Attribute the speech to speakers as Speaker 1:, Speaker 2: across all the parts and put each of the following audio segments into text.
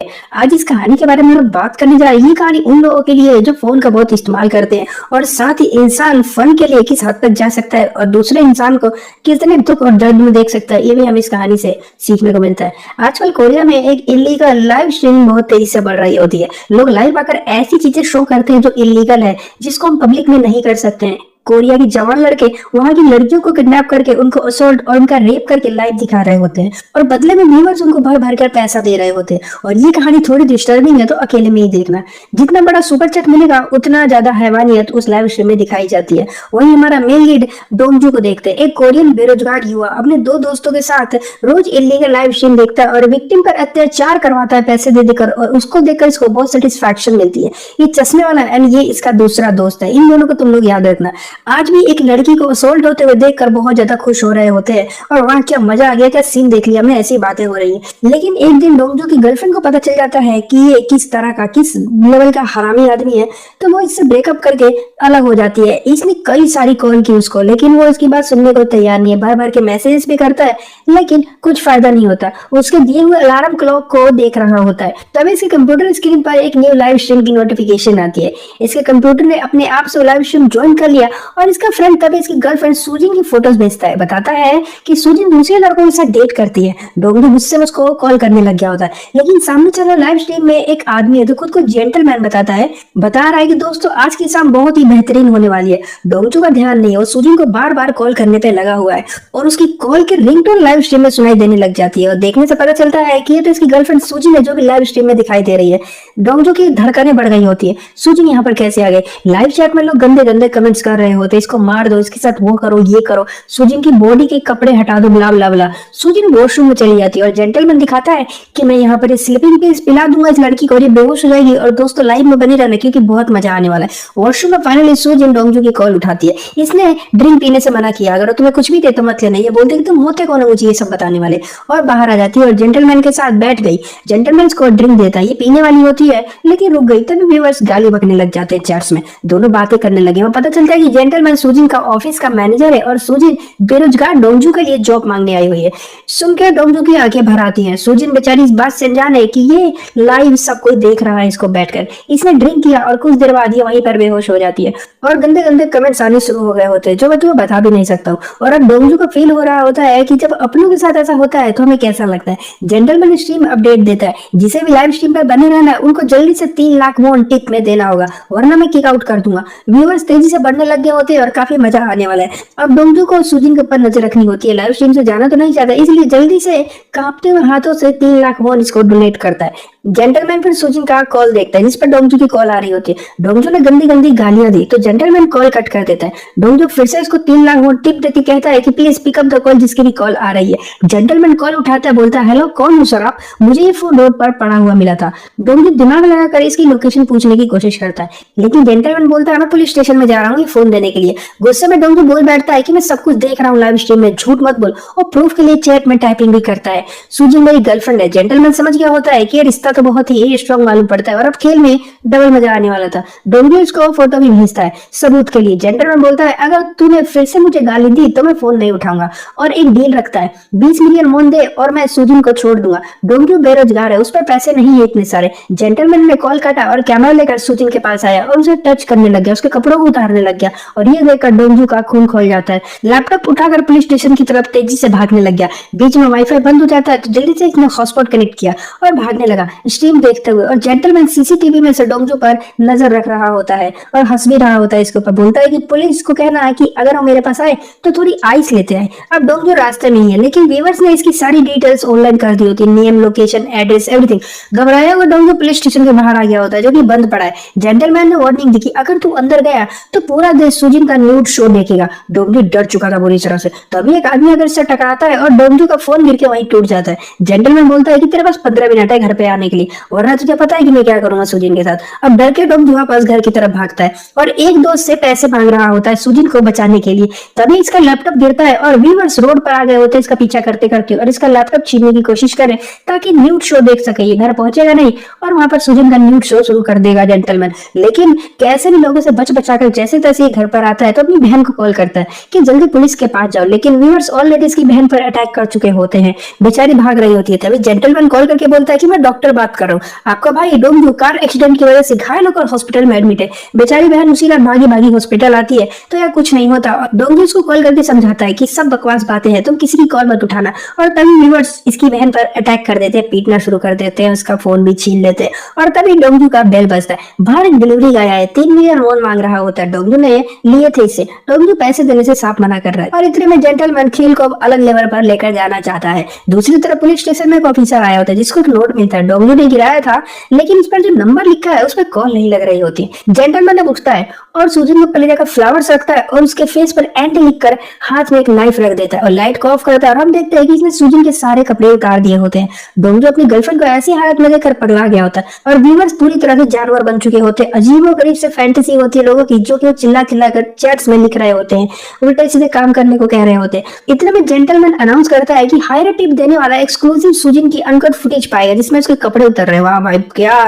Speaker 1: आज इस कहानी के बारे में हम बात करने जा रहे हैं। ये कहानी उन लोगों के लिए है जो फोन का बहुत इस्तेमाल करते हैं और साथ ही इंसान फन के लिए किस हद तक जा सकता है और दूसरे इंसान को कितने दुख और दर्द में देख सकता है, ये भी हमें इस कहानी से सीखने को मिलता है। आजकल कोरिया में एक इलीगल लाइव स्ट्रीमिंग बहुत तेजी से बढ़ रही होती है। लोग लाइव आकर ऐसी चीजें शो करते हैं जो इलीगल है, जिसको हम पब्लिक में नहीं कर सकते हैं। कोरिया की जवान लड़के वहां की लड़कियों को किडनैप करके उनको असॉल्ट और उनका रेप करके लाइव दिखा रहे होते हैं और बदले में व्यूअर्स उनको भर भर कर पैसा दे रहे होते हैं। और ये कहानी थोड़ी डिस्टर्बिंग है, तो अकेले में ही देखना। जितना बड़ा सुपर चैट मिलेगा उतना ज्यादा हैवानियत उस लाइव स्ट्रीम में दिखाई जाती है। वही हमारा मेन लीड डोंगजू को देखते हैं। एक कोरियन बेरोजगार युवा अपने दो दोस्तों के साथ रोज इलीगल लाइव स्ट्रीम देखता है और विक्टिम पर अत्याचार करवाता है पैसे दे देकर, और उसको देखकर इसको बहुत सेटिस्फैक्शन मिलती है। ये चश्मे वाला एंड ये इसका दूसरा दोस्त है। इन दोनों को तुम लोग याद रखना। आज भी एक लड़की को असोल्ट होते हुए देखकर बहुत ज्यादा खुश हो रहे होते हैं और वहाँ क्या मजा आ गया, क्या सीन देख लिया, में ऐसी बातें हो रही है। लेकिन एक दिन डोंगजू की गर्लफ्रेंड को पता चल जाता है कि ये किस तरह का, किस लेवल का हरामी आदमी है, तो वो इससे ब्रेकअप करके अलग हो जाती है। इसने कई सारी कॉल की उसको, लेकिन वो इसकी बात सुनने को तैयार नहीं है। बार बार के मैसेजेस भी करता है लेकिन कुछ फायदा नहीं होता। उसके दिए हुए अलार्म क्लॉक को देख रहा होता है, तभी इसके कंप्यूटर स्क्रीन पर एक न्यू लाइव स्ट्रीम की नोटिफिकेशन आती है। इसके कंप्यूटर ने अपने आप से लाइव स्ट्रीम ज्वाइन कर लिया और इसका फ्रेंड तभी इसकी गर्लफ्रेंड सूजिन की फोटोज भेजता है। बताता है कि सूजिन दूसरे लड़कों के साथ डेट करती है। डोंगजू गुस्से में उसको कॉल करने लग गया होता है, लेकिन सामने चल रहा लाइव स्ट्रीम में एक आदमी है जो खुद को जेंटलमैन बताता है। बता रहा है कि दोस्तों आज की शाम बहुत ही बेहतरीन होने वाली है। डोंगजू का ध्यान नहीं है, वो सूजिन को बार बार कॉल करने पे लगा हुआ है और उसकी कॉल की रिंगटोन लाइव स्ट्रीम में सुनाई देने लग जाती है। और देखने से पता चलता है कि ये तो इसकी गर्लफ्रेंड सूजिन है जो भी लाइव स्ट्रीम में दिखाई दे रही है। डोंगजू की धड़कनें बढ़ गई होती है। सूजिन यहाँ पर कैसे आ गए? लाइव चैट में लोग गंदे गंदे कमेंट्स कर रहे होते, इसको मार दो, इसके साथ वो करो, ये करो, सूजिन की बॉडी के कपड़े हटा दो, ब्ला ब्ला ब्ला। सूजिन वॉशरूम में चली जाती है और जेंटलमैन दिखाता है कि मैं यहाँ पर स्लीपिंग पिल्स पिला दूंगा इस लड़की को और ये बेहोश हो जाएगी। और दोस्तों लाइव में बने रहना क्योंकि बहुत मजा आने वाला है। वॉशरूम में फाइनली सूजिन डोंगजू की कॉल उठाती है। इसने ड्रिंक पीने से मना किया, अगर तुम्हें कुछ भी दे तो मत लेना। ये बोलते कि तुम होते कौन हो मुझे ये सब बताने वाले, और बाहर आ जाती है और जेंटलमैन के साथ बैठ गई। जेंटलमैन को ड्रिंक देता है, ये पीने वाली होती है लेकिन रुक गई। तभी व्यूअर्स गाली बकने लग जाते हैं चैट्स में, दोनों बातें करने लगे। और पता चलता है कि जेंटलमैन सूजिन का ऑफिस का मैनेजर है और सूजिन बेरोजगार डोंगजू के लिए जॉब मांगने आई हुई है। सुनकर डोंगजू की आंखें भर आती हैं। सूजिन बेचारी इस बात से अनजान है कि ये लाइव सब कोई देख रहा है इसको बैठकर। इसने ड्रिंक किया और कुछ देर बाद ये वहीं पर बेहोश हो जाती है और गंदे गंदे कमेंट्स आने शुरू हो गए होते हैं जो मैं तुम्हें बता भी नहीं सकता हूँ। और अब डोंगजू को फील हो रहा होता है कि जब अपनों के साथ ऐसा होता है तो हमें कैसा लगता है। जेंटलमैन स्ट्रीम अपडेट देता है, जिसे भी लाइव स्ट्रीम पर बने रहना है उनको जल्दी से 3 लाख वॉन टिप में देना होगा, वरना मैं किक आउट कर दूंगा। व्यूअर्स तेजी से बढ़ने लग गए होते हैं और काफी मजा आने वाला है। अब डोंगजू को सूजिन के ऊपर नजर रखनी होती है। लाइव स्ट्रीम से जाना तो नहीं चाहता, इसलिए जल्दी से कांपते हुए हाथों से 3 लाख वॉन इसको डोनेट करता है। जेंटलमैन फिर सूजिन का कॉल देखता है जिस पर डोंगजू की कॉल आ रही होती है। डोंगजू ने गंदी गंदी गालियां दी तो जेंटलमैन कॉल कट कर देता है। डोंगजू फिर से इसको 3 लाख वॉन टिप देती कहता है कि प्लीज पिकअप द कॉल जिसकी भी कॉल आ रही है। जेंटलमैन कॉल उठाता है, बोलता है हेलो कौन हो सर आप, मुझे ये फोन रोड पर पड़ा हुआ मिला था। डोंगजू दिमाग लगाकर इसकी लोकेशन पूछने की कोशिश करता है, लेकिन जेंटलमैन बोलता है मैं पुलिस स्टेशन में जा रहा हूँ ये फोन देने के लिए। गुस्से में डोंगजू बोल बैठता है कि मैं सब कुछ देख रहा हूँ लाइव स्ट्रीम में, झूठ मत बोल, और प्रूफ के लिए चैट में टाइपिंग भी करता है। सूजिन मेरी गर्लफ्रेंड है। जेंटलमैन समझ गया होता है कि ये रिश्ता तो बहुत ही स्ट्रॉन्ग मालूम पड़ता है और अब खेल में डबल मजा आने वाला था। डोंगजू इसको फोटो भी भेजता है सबूत के लिए। जेंटलमैन बोलता है अगर तूने फिर से मुझे गाली दी तो मैं फोन नहीं उठाऊंगा, और एक डील रखता है 20 मिलियन वॉन दे और मैं सूजिन को छोड़ दूंगा। डोंगजू बेरोजगार है, उस पर पैसे नहीं है इतने सारे। जेंटलमैन ने कॉल काटा और कैमरा लेकर सूजिन के पास आया और उसे टच करने लग गया, उसके कपड़ों को उतारने लग गया, और ये देखकर डोंगजू का खून खोल जाता है। लैपटॉप उठाकर पुलिस स्टेशन की तरफ तेजी से भागने लग गया। बीच में वाईफाई बंद हो जाता है तो जल्दी से इसने हॉटस्पॉट कनेक्ट किया और भागने लगा स्ट्रीम देखते हुए। और जेंटलमैन सीसीटीवी में से डोंगजू पर नजर रख रहा होता है और हंस भी रहा होता है इसके ऊपर। बोलता है कि पुलिस को कहना है कि अगर वो मेरे पास आए तो थोड़ी आइस लेते आए। अब डोंगजू रास्ते में ही है, लेकिन व्यूअर्स ने इसकी सारी डिटेल्स ऑनलाइन कर दी होती है, नेम, लोकेशन, एड्रेस, एवरीथिंग। घबराया हुआ डोंगजू पुलिस स्टेशन के बाहर आ गया होता है जो कि बंद पड़ा है। जेंटलमैन ने वार्निंग दी कि अगर तू अंदर गया तो पूरा देश सूजिन का न्यूड शो देखेगा। डोंगजू डर चुका था बुरी तरह से। तभी एक आदमी अगर इससे टकराता है और डोंगजू का फोन गिर के वहीं टूट जाता है। जेंटलमैन बोलता है कि तेरे पास 15 मिनट है घर पे आने के लिए, वरना तुझे पता है कि मैं क्या करूंगा सूजिन के साथ। अब डर के डोंगजू वापस घर की तरफ भागता है और एक दोस्त से पैसे मांग रहा होता है सूजिन को बचाने के लिए। तभी इसका लैपटॉप गिरता है और व्यूअर्स रोड पर आ गए होते हैं इसका पीछा करते करते और इसका लैपटॉप छीनने की कोशिश करें ताकि न्यूड शो देख सके। ये घर पहुंचेगा नहीं और वहां पर सूजिन का न्यूड शो शुरू कर देगा जेंटलमैन, लेकिन कैसे भी लोगों से बच बचाकर जैसे तैसे घर पर आता है तो अपनी बहन को कॉल करता है कि जल्दी पुलिस के पास जाओ, लेकिन व्यूअर्स ऑलरेडी इसकी बहन पर अटैक कर चुके होते हैं। बेचारी भाग रही होती है। तभी जेंटलमैन कॉल करके बोलता है कि मैं डॉक्टर बात कर रहा हूँ, आपका भाई डोंगजू कार एक्सीडेंट की वजह से घायल होकर हॉस्पिटल में एडमिट है। बेचारी बहन उसी रात भागी भागी हॉस्पिटल आती है तो यार कुछ नहीं होता, और डोंगजू उसको कॉल करके समझाता है कि सब बकवास बातें हैं, तुम किसी की कॉल मत उठाना। और तभी व्यूअर्स इसकी बहन पर अटैक कर देते हैं, पीटना शुरू कर देते हैं, उसका फोन भी छीन लेते हैं। और तभी डोंगजू का बेल बजता है, बाहर एक डिलीवरी गाय आया है, 3 मिलियन वॉन मांग रहा होता है। डोंगजू ने लिए थे इसे, डोंगजू पैसे देने से साफ मना कर रहा है। और इतने में जेंटलमैन खेल को अब अलग लेवल पर लेकर जाना चाहता है। दूसरी तरफ पुलिस स्टेशन में एक ऑफिसर आया होता है जिसको एक नोट मिलता है। डोंगजू ने गिराया था लेकिन इस पर जो नंबर लिखा है उस पर कॉल नहीं लग रही होती। जेंटलमैन ने उठता है और सूजन को कलेजा का फ्लावर्स रखता है और उसके फेस पर एंटी लिखकर हाथ में एक नाइफ रख देता है और लाइट को ऑफ करता है। और हम देखते हैं कि इसने सूजन के सारे कपड़े उतार दिए होते हैं। डोंगजू अपनी गर्लफ्रेंड को ऐसी हालत में देखकर पगला गया होता है और व्यूअर्स पूरी तरह से जानवर बन चुके होते हैं। अजीबोगरीब से फैंटेसी होती है लोगों की, जो कि वो चिल्ला चिल्ला कर चैट्स में लिख रहे होते हैं, उल्टे सीधे काम करने को कह रहे होते हैं। इतने में जेंटलमैन अनाउंस करता है कि हायर टिप देने वाला एक्सक्लूसिव सूजन की अनकट फुटेज पाएगा जिसमें उसके कपड़े उतर रहे हैं। वाह भाई क्या!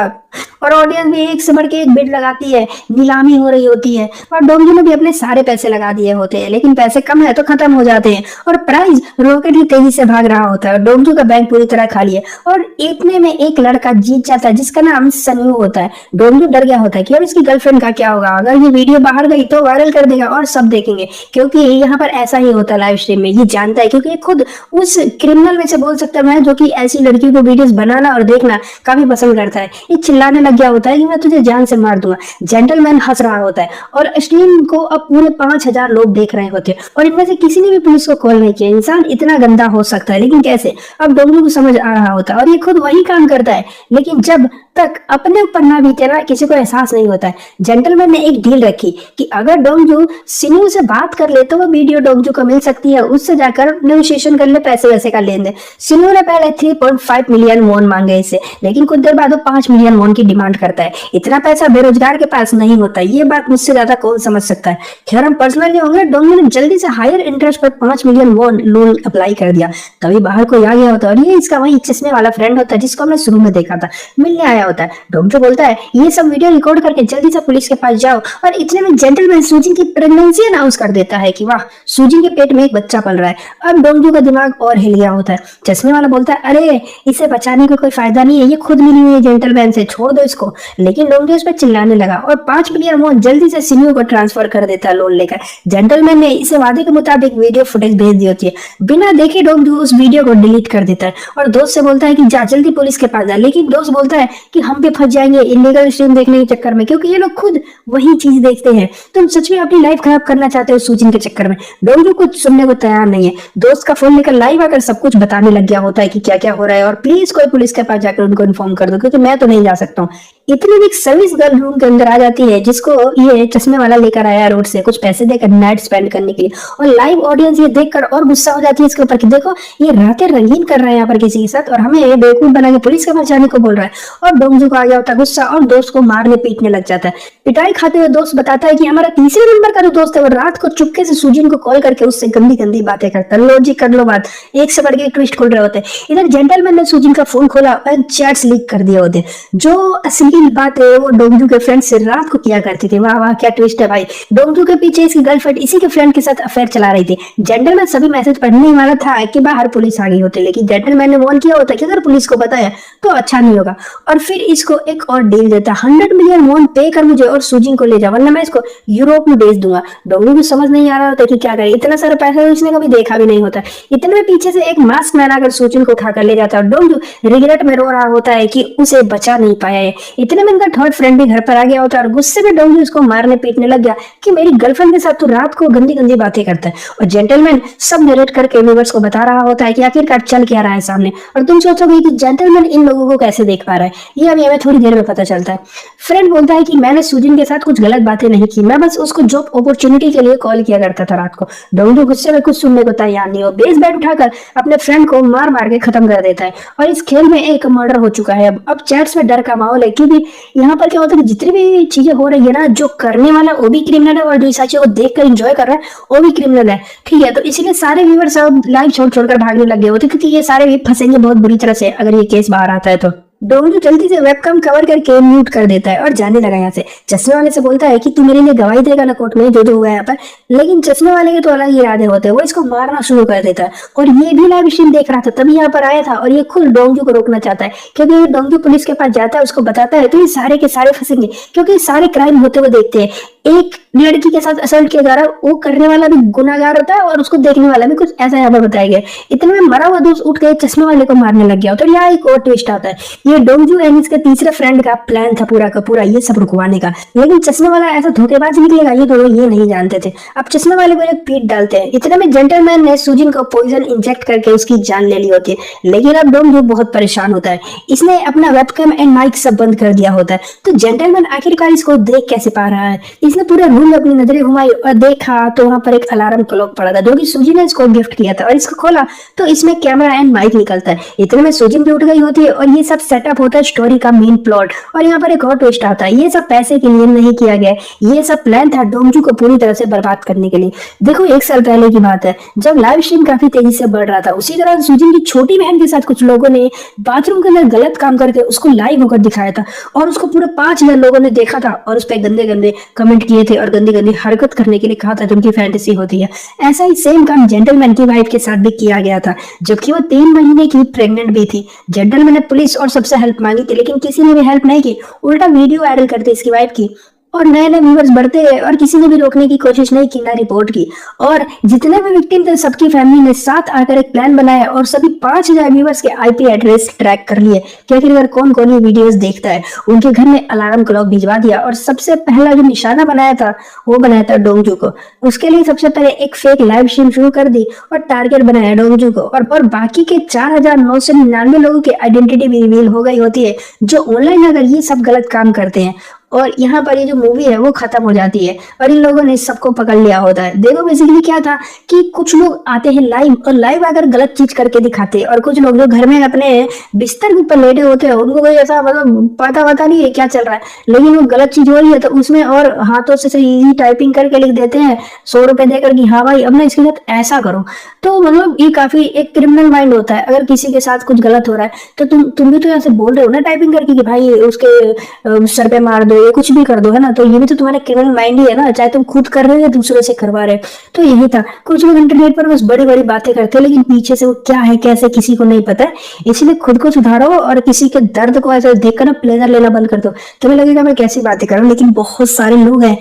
Speaker 1: और ऑडियंस भी एक से बढ़ के एक बिड लगाती है, नीलामी हो रही होती है और डोंगजू ने भी अपने सारे पैसे लगा दिए होते हैं, लेकिन पैसे कम है तो खत्म हो जाते हैं और प्राइज रॉकेट ही तेजी से भाग रहा होता है। डोंगजू का बैंक पूरी तरह खाली है और इतने में एक लड़का जीत जाता है जिसका नाम सन्यू होता है। डोंगजू डर गया होता है कि अब इसकी गर्लफ्रेंड का क्या होगा, अगर ये वीडियो बाहर गई तो वायरल कर देगा और सब देखेंगे, क्योंकि यहाँ पर ऐसा ही होता है लाइव स्ट्रीम में। ये जानता है क्योंकि ये खुद उस क्रिमिनल में से बोल सकता है जो कि ऐसी लड़कियों को वीडियोस बनाना और देखना काफी पसंद करता है। ये चिल्लाने लग गया होता है कि मैं तुझे जान से मार दूंगा। जेंटलमैन हंस रहा होता है और स्ट्रीम को अब पूरे 5000 लोग देख रहे होते हैं और इनमें से किसी ने भी पुलिस को कॉल नहीं किया। इंसान इतना गंदा हो सकता है, लेकिन कैसे? अब डोंगजू को समझ आ रहा होता है और ये खुद वही काम करता है, लेकिन जब तक अपने ऊपर ना बीते ना किसी को एहसास नहीं होता है। जेंटलमैन ने एक डील रखी कि अगर डोंगजू सिन्यू से बात कर ले तो वो वीडियो डोंगजू को मिल सकती है, उससे जाकर नेगोशिएशन कर ले पैसे वैसे का लेन देन। सिन्यू ने पहले 3.5 मिलियन वॉन मांगे इससे, लेकिन कुछ देर बाद वो 5 मिलियन वॉन की डिमांड करता है। इतना पैसा बेरोजगार के पास नहीं होता, ये बात मुझसे ज्यादा कौन समझ सकता है। खैर हम पर्सनली होंगे। डोंगजू ने जल्दी से हायर इंटरेस्ट पर 5 मिलियन वॉन लोन अप्लाई कर दिया। तभी बाहर कोई आ गया होता है और ये इसका वही चश्मे वाला फ्रेंड होता है जिसको हमने शुरू में देखा था, मिलने आया होता है। डोंगजू बोलता है ये सब वीडियो रिकॉर्ड करके जल्दी से पुलिस के पास जाओ। और इतने में जेंटलमैन सूजन की प्रेगनेंसी अनाउंस कर देता है कि वाह, सूजन के पेट में एक बच्चा पल रहा है। अब डोंगजू का दिमाग और हिल गया होता है। चश्मे वाला बोलता है अरे इसे बचाने का कोई फायदा नहीं है, ये खुद मिली हुई है जेंटलमैन से, छोड़ दो इसको। लेकिन डोंगजू इस पर चिल्लाने लगा और 5 मिलियन वॉन जल्दी से सिन्यू को ट्रांसफर कर देता है लोन लेकर। जेंटलमैन ने इसे वादे के मुताबिक वीडियो फुटेज भेज दी होती है। बिना देखे डोंगजू उस वीडियो को डिलीट कर देता है और दोस्त से बोलता है कि जा जल्दी पुलिस के पास जा। लेकिन दोस्त बोलता है कि हम भी फंस जाएंगे इलीगल स्ट्रीम देखने के चक्कर में, क्योंकि ये लोग खुद वही चीज देखते हैं। तुम सच में अपनी लाइफ खराब करना चाहते हो सूजन के चक्कर में। डोंगजू कुछ सुनने को तैयार नहीं है। दोस्त का फोन लेकर लाइव आकर सब कुछ बताने लग गया होता है कि क्या क्या हो रहा है और प्लीज कोई पुलिस के पास जाकर उनको इन्फॉर्म कर दो, क्योंकि मैं तो नहीं जा सकता हूँ। इतनी भी सर्विस गर्ल रूम के अंदर आ जाती है जिसको ये चश्मे वाला लेकर आया रोड से कुछ पैसे देकर नाइट स्पेंड करने के लिए, और लाइव ऑडियंस ये देखकर और गुस्सा हो जाती है इसके ऊपर कि देखो ये रातें रंगीन कर रहा है यहाँ पर किसी के साथ और हमें ये बेवकूफ बना के पुलिस के पास जाने को बोल रहा है। और डोंगजू को आ गया होता गुस्सा और दोस्त को मारने पीटने लग जाता है। पिटाई खाते हुए दोस्त बताता है कि हमारा तीसरे नंबर का जो दोस्त है वो रात को चुपके से सूजन को कॉल करके उससे गंदी गंदी बातें करता है। लो जी कर लो बात, एक से बढ़ के ट्विस्ट खोल रहे होते हैं। इधर जेंटलमैन ने सूजन का फोन खोला और चैट्स लीक कर दिए होते। जो असली बात है वो डोंगजू के फ्रेंड से रात को किया करती थी। वाह वाह क्या ट्विस्ट है भाई। डोंगजू के पीछे इसकी गर्लफ्रेंड इसी के फ्रेंड के साथ अफेयर चला रही थी। जेंटलमैन सभी मैसेज पढ़ने वाला था कि बाहर पुलिस आ गई होती, लेकिन जेंटलमैन ने वार्न किया होता कि अगर पुलिस को बताया तो अच्छा नहीं होगा। और फिर इसको एक और डील देता, 100 मिलियन वॉन पे कर मुझे और सूजन को ले जा, वरना मैं इसको यूरोप में भेज दूंगा। डोंगजू को समझ नहीं आ रहा होता कि क्या करे, इतना सारा पैसा तो इसने कभी देखा भी नहीं होता। इतने में पीछे से एक मास्क मैन आकर सूजन को उठाकर ले जाता है और डोंगजू रिग्रेट में रो रहा होता है कि उसे बचा नहीं पाया है। इतने में इनका थर्ड फ्रेंड भी घर पर आ गया होता है और गुस्से में डोंगजू इसको मारने पीटने लग गया कि मेरी गर्लफ्रेंड के साथ तो रात को गंदी गंदी बातें करता है। और जेंटलमैन सब नरेट करके व्यूअर्स को बता रहा होता है कि आखिरकार चल क्या रहा है सामने। और तुम सोचोगे कि जेंटलमैन इन लोगों को कैसे देख पा रहा है, ये अभी हमें थोड़ी देर में पता चलता है। फ्रेंड बोलता है कि मैंने सूजन के साथ कुछ गलत बातें नहीं की, मैं बस उसको जॉब अपॉर्चुनिटी के लिए कॉल किया करता था रात को। डोंगजू गुस्से में कुछ सुनने को तैयार नहीं हो, बेस बैट उठाकर अपने फ्रेंड को मार मार के खत्म कर देता है। और इस खेल में एक मर्डर हो चुका है। अब चैट्स में डर का माहौल है, क्योंकि यहाँ पर क्या होता है कि जितनी भी चीजें हो रही है ना, जो करने वाला वो भी क्रिमिनल है और जो इस चीजों को देखकर एंजॉय कर रहा है वो भी क्रिमिनल है। ठीक है, तो इसीलिए सारे व्यूअर्स अब लाइव छोड़ छोड़कर भागने लग गए होते, क्योंकि ये सारे भी फंसेंगे बहुत बुरी तरह से अगर ये केस बाहर आता है तो। डोंगजू जल्दी से वेबकैम कवर करके म्यूट कर देता है और जाने लगा यहाँ से। चश्मे वाले से बोलता है कि तू मेरे लिए गवाही देगा ना कोर्ट में, जो जो हुआ है यहाँ पर। लेकिन चश्मे वाले के तो अलग ही इरादे होते हैं, वो इसको मारना शुरू कर देता है। और ये भी लाइव स्ट्रीम देख रहा था, तभी यहाँ पर आया था और ये खुद डोंगजू को रोकना चाहता है, क्योंकि डोंगजू पुलिस के पास जाता है, उसको बताता है तो ये सारे के सारे फंसेंगे, क्योंकि सारे क्राइम होते हुए देखते हैं। एक लड़की के साथ असल्ट किया जा रहा है, वो करने वाला भी गुनाहगार होता है और उसको देखने वाला भी, कुछ ऐसा यहाँ पर बताया गया। इतने में मरा हुआ दोस्त उठ के चश्मे वाले को मारने लग गया। तो यहाँ एक और ट्विस्ट आता है, ये डोंगजू एंड इसके तीसरे फ्रेंड का प्लान था पूरा का पूरा ये सब रुकवाने का, लेकिन चश्मे वाला ऐसा धोखेबाज निकलेगा ये दोनों ये नहीं जानते थे। अब चश्मे वाले को एक पीट डालते हैं। इतने में जेंटलमैन ने सुजिन को पॉइजन इंजेक्ट करके उसकी जान ले ली होती है, लेकिन अब डोंगजू बहुत परेशान होता है। इसने अपना वेबकैम एंड माइक सब बंद कर दिया होता है। तो जेंटलमैन आखिरकार इसको देख कैसे पा रहा है, इसने पूरे रूम में अपनी नजरें घुमाई और देखा तो वहां पर एक अलार्म क्लॉक पड़ा था, जो कि सुजी ने इसको गिफ्ट किया था। और इसको खोला तो इसमें कैमरा एंड माइक निकलता है। इतने में सुजिन भी उठ गई होती है और ये सब सेटअप होता है स्टोरी का मेन प्लॉट। और यहाँ पर एक और ट्विस्ट आता है, ये सब पैसे के लिए नहीं किया गया, ये सब प्लान था डोंगजू को पूरी तरह से बर्बाद करने के लिए। देखो 1 साल पहले की बात है, जब लाइव स्ट्रीम काफी तेजी से बढ़ रहा था, उसी तरह सुजिन की छोटी बहन के साथ कुछ लोगों ने बाथरूम के अंदर गलत काम करके उसको लाइव होकर दिखाया था और उसको पूरे 5000 लोगों ने देखा था और उस पर गंदे गंदे कमेंट किए थे और गंदी गंदी हरकत करने के लिए कहा था, जो उनकी फैंटेसी होती है। ऐसा ही सेम काम जेंटलमैन की वाइफ के साथ भी किया गया था, जबकि वो 3 महीने की प्रेग्नेंट भी थी। जेंटलमैन ने पुलिस और सबसे हेल्प मांगी थी, लेकिन किसी ने भी हेल्प नहीं की, उल्टा वीडियो वायरल करते इसकी वाइफ की और नए नए व्यूवर्स बढ़ते गए और किसी ने भी रोकने की कोशिश नहीं की, ना रिपोर्ट की। और जितने भी विक्टिम थे सबकी फैमिली ने साथ आकर एक प्लान बनाया और सभी 5000 व्यूवर्स के आईपी एड्रेस ट्रैक कर लिए कि आखिरकार कौन कौन ये वीडियोस देखता है। उनके घर में अलार्म क्लॉक भिजवा दिया और सबसे पहला जो निशाना बनाया था वो बनाया था डोंगजू को। उसके लिए सबसे पहले एक फेक लाइव स्ट्रीम शुरू कर दी और टारगेट बनाया डोंगजू को। और बाकी के 4999 लोगों की आइडेंटिटी भी रिवील हो गई होती है, जो ऑनलाइन अगर ये सब गलत काम करते हैं। और यहाँ पर ये जो मूवी है वो खत्म हो जाती है और इन लोगों ने सबको पकड़ लिया होता है। देखो बेसिकली क्या था कि कुछ लोग आते हैं लाइव और लाइव अगर गलत चीज करके दिखाते हैं, और कुछ लोग जो घर में अपने बिस्तर के ऊपर लेटे होते हैं उनको कोई ऐसा मतलब पता नहीं है क्या चल रहा है, लेकिन वो गलत चीज हो रही है तो उसमें और हाथों से इजी टाइपिंग करके लिख देते हैं 100 रुपए देकर कि हाँ भाई अब ना इसके साथ ऐसा करो। तो मतलब ये काफी एक क्रिमिनल माइंड होता है। अगर किसी के साथ कुछ गलत हो रहा है तो तुम भी तो यहाँ से बोल रहे हो ना टाइपिंग करके कि भाई उसके सर पे मार दो, ये कुछ भी कर दो, है ना। तो ये भी तो तुम्हारा क्रिमिनल माइंड ही है ना, चाहे तुम खुद कर रहे हो या दूसरे से करवा रहे हो। तो यही था, कुछ लोग इंटरनेट पर बस बड़ी बड़ी बातें करते हैं, लेकिन पीछे से वो क्या है कैसे किसी को नहीं पता है। इसलिए खुद को सुधारो और किसी के दर्द को ऐसे देखकर ना प्लेजर लेना बंद कर दो। तुम्हें लगेगा मैं कैसी बातें कर रहा हूँ, लेकिन बहुत सारे लोग हैं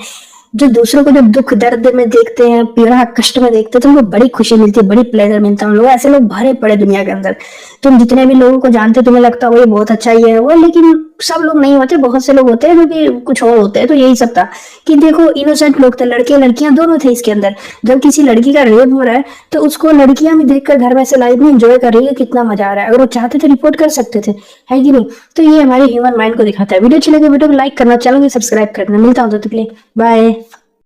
Speaker 1: जो दूसरों को जब दुख दर्द में देखते हैं, पीड़ा कष्ट में देखते हैं, तो उनको बड़ी खुशी मिलती है, बड़ी प्लेजर मिलता है। लोग ऐसे लोग भरे पड़े दुनिया के अंदर। तुम जितने भी लोगों को जानते हो तुम्हें लगता है वो बहुत अच्छा ही है वो, लेकिन सब लोग नहीं होते, बहुत से लोग होते हैं जो कि कुछ और होते हैं। तो यही सब था कि देखो इनोसेंट लोग थे, लड़के लड़कियां दोनों थे इसके अंदर। जब किसी लड़की का रेप हो रहा है तो उसको लड़कियां भी देखकर घर में से लाइव में एंजॉय कर रही है, कितना मजा आ रहा है। अगर वो चाहते थे रिपोर्ट कर सकते थे, है कि नहीं। तो ये हमारे ह्यूमन माइंड को दिखाता है। वीडियो अच्छी लगे वीडियो को लाइक करना, चैनल को सब्सक्राइब करना। मिलता हूँ तो बाय।